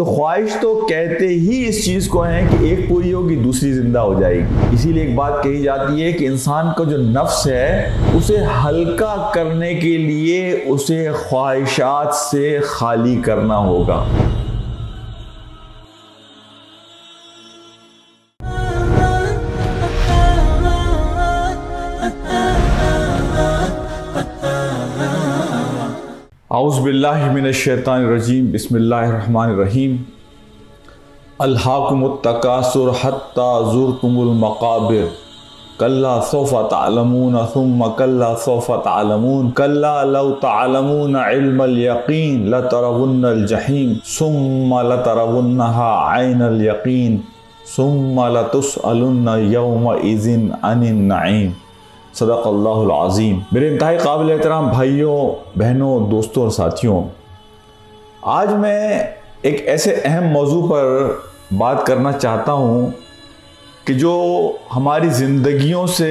تو خواہش تو کہتے ہی اس چیز کو ہیں کہ ایک پوری ہوگی دوسری زندہ ہو جائے گی۔ اسی لیے ایک بات کہی جاتی ہے کہ انسان کا جو نفس ہے اسے ہلکا کرنے کے لیے اسے خواہشات سے خالی کرنا ہوگا۔ اعوذ باللہ من الشیطان الرجیم، بسم اللہ الرحمن الرحیم۔ الہاکم التکاثر حتی زرتم المقابر، کلا سوف تعلمون ثم کلا سوف تعلمون، کلا لو تعلمون علم الیقین لترون الجحیم ثم لترونها عین الیقین ثم لتسألن یومئذ عن النعیم۔ صدق اللہ العظیم۔ میرے انتہائی قابل احترام بھائیوں، بہنوں، دوستوں اور ساتھیوں، آج میں ایک ایسے اہم موضوع پر بات کرنا چاہتا ہوں کہ جو ہماری زندگیوں سے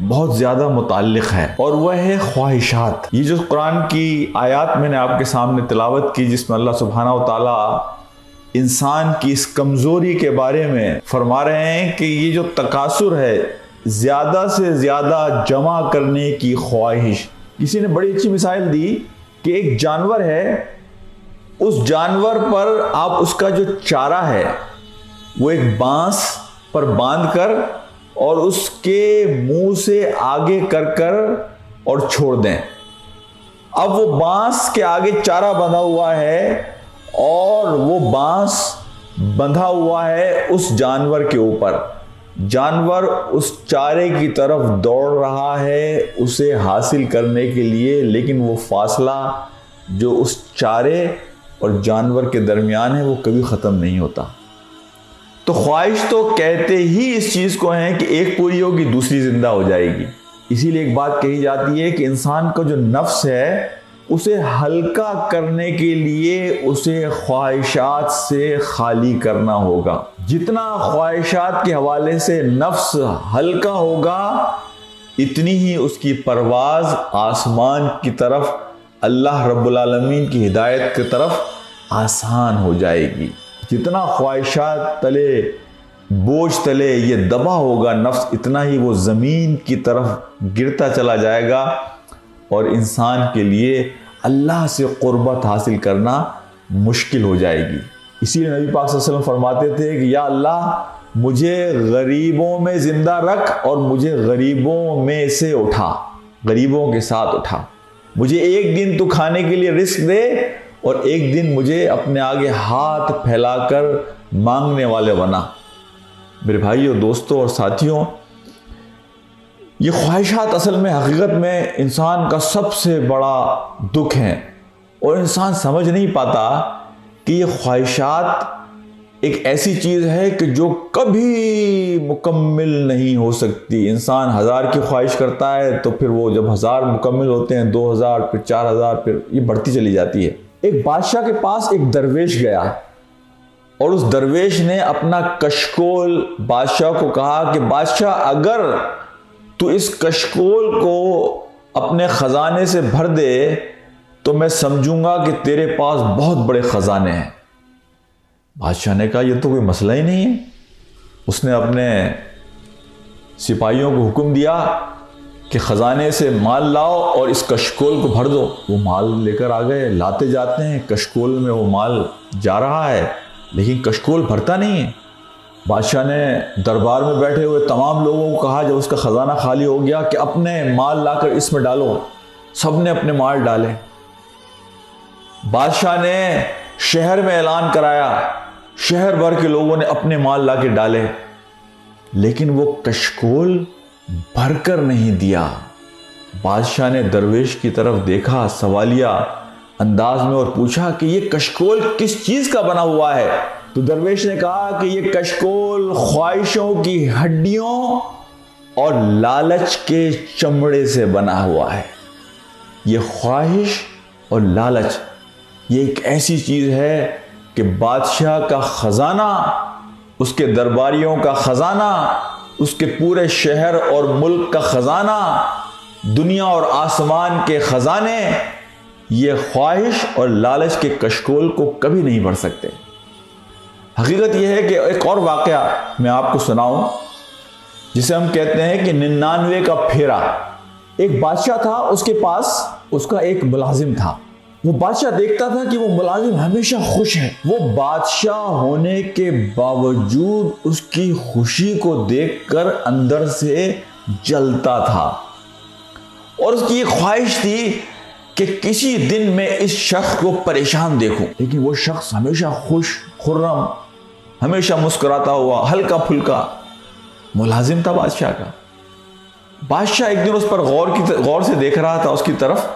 بہت زیادہ متعلق ہے، اور وہ ہے خواہشات۔ یہ جو قرآن کی آیات میں نے آپ کے سامنے تلاوت کی، جس میں اللہ سبحانہ و تعالیٰ انسان کی اس کمزوری کے بارے میں فرما رہے ہیں کہ یہ جو تکاثر ہے، زیادہ سے زیادہ جمع کرنے کی خواہش۔ کسی نے بڑی اچھی مثال دی کہ ایک جانور ہے، اس جانور پر آپ اس کا جو چارہ ہے وہ ایک بانس پر باندھ کر اور اس کے منہ سے آگے کر اور چھوڑ دیں۔ اب وہ بانس کے آگے چارہ بندھا ہوا ہے اور وہ بانس بندھا ہوا ہے اس جانور کے اوپر۔ جانور اس چارے کی طرف دوڑ رہا ہے اسے حاصل کرنے کے لیے، لیکن وہ فاصلہ جو اس چارے اور جانور کے درمیان ہے وہ کبھی ختم نہیں ہوتا۔ تو خواہش تو کہتے ہی اس چیز کو ہیں کہ ایک پوری ہوگی دوسری زندہ ہو جائے گی۔ اسی لیے ایک بات کہی جاتی ہے کہ انسان کا جو نفس ہے اسے ہلکا کرنے کے لیے اسے خواہشات سے خالی کرنا ہوگا۔ جتنا خواہشات کے حوالے سے نفس ہلکا ہوگا، اتنی ہی اس کی پرواز آسمان کی طرف، اللہ رب العالمین کی ہدایت کی طرف آسان ہو جائے گی۔ جتنا خواہشات تلے، بوجھ تلے یہ دبا ہوگا نفس، اتنا ہی وہ زمین کی طرف گرتا چلا جائے گا، اور انسان کے لیے اللہ سے قربت حاصل کرنا مشکل ہو جائے گی۔ اسی لیے نبی پاک صلی اللہ علیہ وسلم فرماتے تھے کہ یا اللہ مجھے غریبوں میں زندہ رکھ اور مجھے غریبوں میں سے اٹھا، غریبوں کے ساتھ اٹھا۔ مجھے ایک دن تو کھانے کے لیے رزق دے اور ایک دن مجھے اپنے آگے ہاتھ پھیلا کر مانگنے والے بنا۔ میرے بھائیوں، دوستوں اور ساتھیوں، یہ خواہشات اصل میں حقیقت میں انسان کا سب سے بڑا دکھ ہے، اور انسان سمجھ نہیں پاتا کہ یہ خواہشات ایک ایسی چیز ہے کہ جو کبھی مکمل نہیں ہو سکتی۔ انسان 1000 کی خواہش کرتا ہے تو پھر وہ جب 1000 مکمل ہوتے ہیں، 2000، پھر 4000، پھر یہ بڑھتی چلی جاتی ہے۔ ایک بادشاہ کے پاس ایک درویش گیا، اور اس درویش نے اپنا کشکول بادشاہ کو کہا کہ بادشاہ اگر تو اس کشکول کو اپنے خزانے سے بھر دے تو میں سمجھوں گا کہ تیرے پاس بہت بڑے خزانے ہیں۔ بادشاہ نے کہا یہ تو کوئی مسئلہ ہی نہیں ہے۔ اس نے اپنے سپاہیوں کو حکم دیا کہ خزانے سے مال لاؤ اور اس کشکول کو بھر دو۔ وہ مال لے کر آ گئے، لاتے جاتے ہیں، کشکول میں وہ مال جا رہا ہے لیکن کشکول بھرتا نہیں ہے۔ بادشاہ نے دربار میں بیٹھے ہوئے تمام لوگوں کو کہا جب اس کا خزانہ خالی ہو گیا کہ اپنے مال لا کر اس میں ڈالو۔ سب نے اپنے مال ڈالے۔ بادشاہ نے شہر میں اعلان کرایا، شہر بھر کے لوگوں نے اپنے مال لا کے ڈالے، لیکن وہ کشکول بھر کر نہیں دیا۔ بادشاہ نے درویش کی طرف دیکھا سوالیہ انداز میں اور پوچھا کہ یہ کشکول کس چیز کا بنا ہوا ہے؟ تو درویش نے کہا کہ یہ کشکول خواہشوں کی ہڈیوں اور لالچ کے چمڑے سے بنا ہوا ہے۔ یہ خواہش اور لالچ یہ ایک ایسی چیز ہے کہ بادشاہ کا خزانہ، اس کے درباریوں کا خزانہ، اس کے پورے شہر اور ملک کا خزانہ، دنیا اور آسمان کے خزانے یہ خواہش اور لالچ کے کشکول کو کبھی نہیں بھر سکتے۔ حقیقت یہ ہے کہ ایک اور واقعہ میں آپ کو سناؤں جسے ہم کہتے ہیں کہ 99 کا پھیرا۔ ایک بادشاہ تھا، اس کے پاس اس کا ایک ملازم تھا۔ وہ بادشاہ دیکھتا تھا کہ وہ ملازم ہمیشہ خوش ہے۔ وہ بادشاہ ہونے کے باوجود اس کی خوشی کو دیکھ کر اندر سے جلتا تھا، اور اس کی یہ خواہش تھی کہ کسی دن میں اس شخص کو پریشان دیکھوں۔ لیکن وہ شخص ہمیشہ خوش، خرم، ہمیشہ مسکراتا ہوا، ہلکا پھلکا ملازم تھا بادشاہ کا۔ بادشاہ ایک دن اس پر غور سے دیکھ رہا تھا اس کی طرف،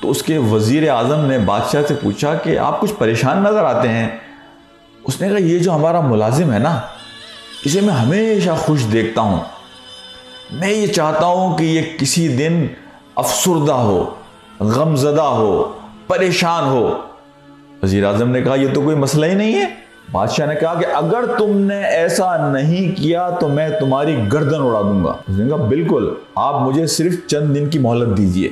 تو اس کے وزیر اعظم نے بادشاہ سے پوچھا کہ آپ کچھ پریشان نظر آتے ہیں۔ اس نے کہا یہ جو ہمارا ملازم ہے نا، اسے میں ہمیشہ خوش دیکھتا ہوں، میں یہ چاہتا ہوں کہ یہ کسی دن افسردہ ہو، غمزدہ ہو، پریشان ہو۔ وزیر اعظم نے کہا یہ تو کوئی مسئلہ ہی نہیں ہے۔ بادشاہ نے کہا کہ اگر تم نے ایسا نہیں کیا تو میں تمہاری گردن اڑا دوں گا۔ اس نے کہا بالکل، آپ مجھے صرف چند دن کی مہلت دیجئے۔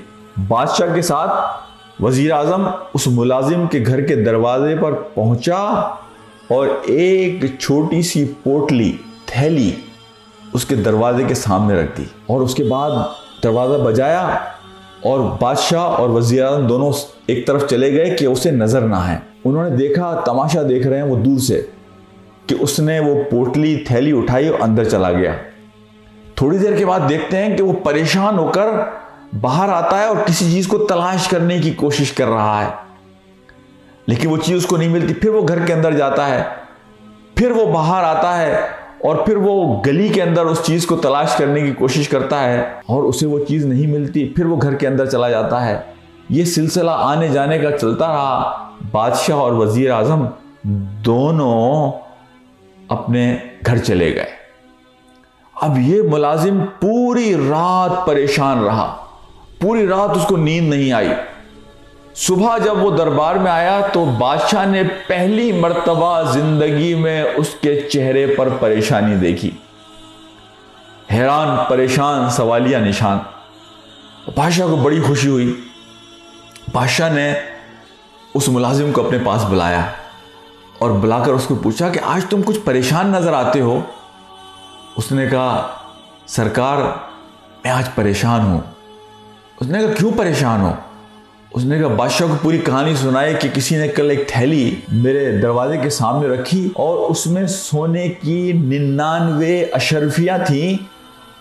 بادشاہ کے ساتھ وزیر اعظم اس ملازم کے گھر کے دروازے پر پہنچا اور ایک چھوٹی سی پوٹلی، تھیلی اس کے دروازے کے سامنے رکھ دی، اور اس کے بعد دروازہ بجایا، اور بادشاہ اور وزیر اعظم دونوں ایک طرف چلے گئے کہ اسے نظر نہ آئے۔ انہوں نے دیکھا، تماشا دیکھ رہے ہیں وہ دور سے، کہ اس نے وہ پوٹلی، تھیلی اٹھائی اور اندر چلا گیا۔ تھوڑی دیر کے بعد دیکھتے ہیں کہ وہ پریشان ہو کر باہر آتا ہے اور کسی چیز کو تلاش کرنے کی کوشش کر رہا ہے، لیکن وہ چیز اس کو نہیں ملتی۔ پھر وہ گھر کے اندر جاتا ہے، پھر وہ باہر آتا ہے، اور پھر وہ گلی کے اندر اس چیز کو تلاش کرنے کی کوشش کرتا ہے، اور اسے وہ چیز نہیں ملتی۔ پھر وہ گھر کے اندر چلا جاتا ہے۔ یہ سلسلہ آنے جانے کا چلتا رہا۔ بادشاہ اور وزیر اعظم دونوں اپنے گھر چلے گئے۔ اب یہ ملازم پوری رات پریشان رہا، پوری رات اس کو نیند نہیں آئی۔ صبح جب وہ دربار میں آیا تو بادشاہ نے پہلی مرتبہ زندگی میں اس کے چہرے پر پریشانی دیکھی، حیران، پریشان، سوالیہ نشان۔ بادشاہ کو بڑی خوشی ہوئی۔ بادشاہ نے اس ملازم کو اپنے پاس بلایا اور بلا کر اس کو پوچھا کہ آج تم کچھ پریشان نظر آتے ہو۔ اس نے کہا سرکار میں آج پریشان ہوں۔ اس نے کہا کیوں پریشان ہو؟ اس نے کہا بادشاہ کو پوری کہانی سنائی کہ کسی نے کل ایک تھیلی میرے دروازے کے سامنے رکھی اور اس میں سونے کی 99 اشرفیاں تھیں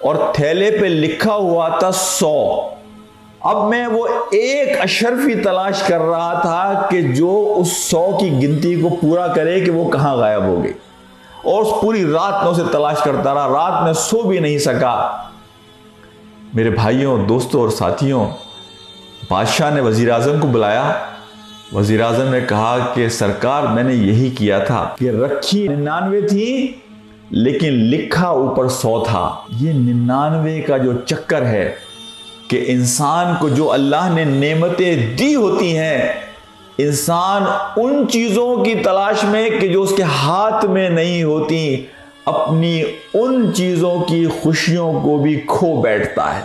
اور تھیلے پہ لکھا ہوا تھا 100۔ اب میں وہ ایک اشرفی تلاش کر رہا تھا کہ جو اس 100 کی گنتی کو پورا کرے کہ وہ کہاں غائب ہو گئی، اور اس پوری رات میں اسے تلاش کرتا رہا، رات میں سو بھی نہیں سکا۔ میرے بھائیوں، دوستوں اور ساتھیوں، بادشاہ نے وزیر اعظم کو بلایا۔ وزیر اعظم نے کہا کہ سرکار میں نے یہی کیا تھا کہ رکھی 99 تھی لیکن لکھا اوپر 100 تھا۔ یہ 99 کا جو چکر ہے کہ انسان کو جو اللہ نے نعمتیں دی ہوتی ہیں، انسان ان چیزوں کی تلاش میں کہ جو اس کے ہاتھ میں نہیں ہوتی، اپنی ان چیزوں کی خوشیوں کو بھی کھو بیٹھتا ہے۔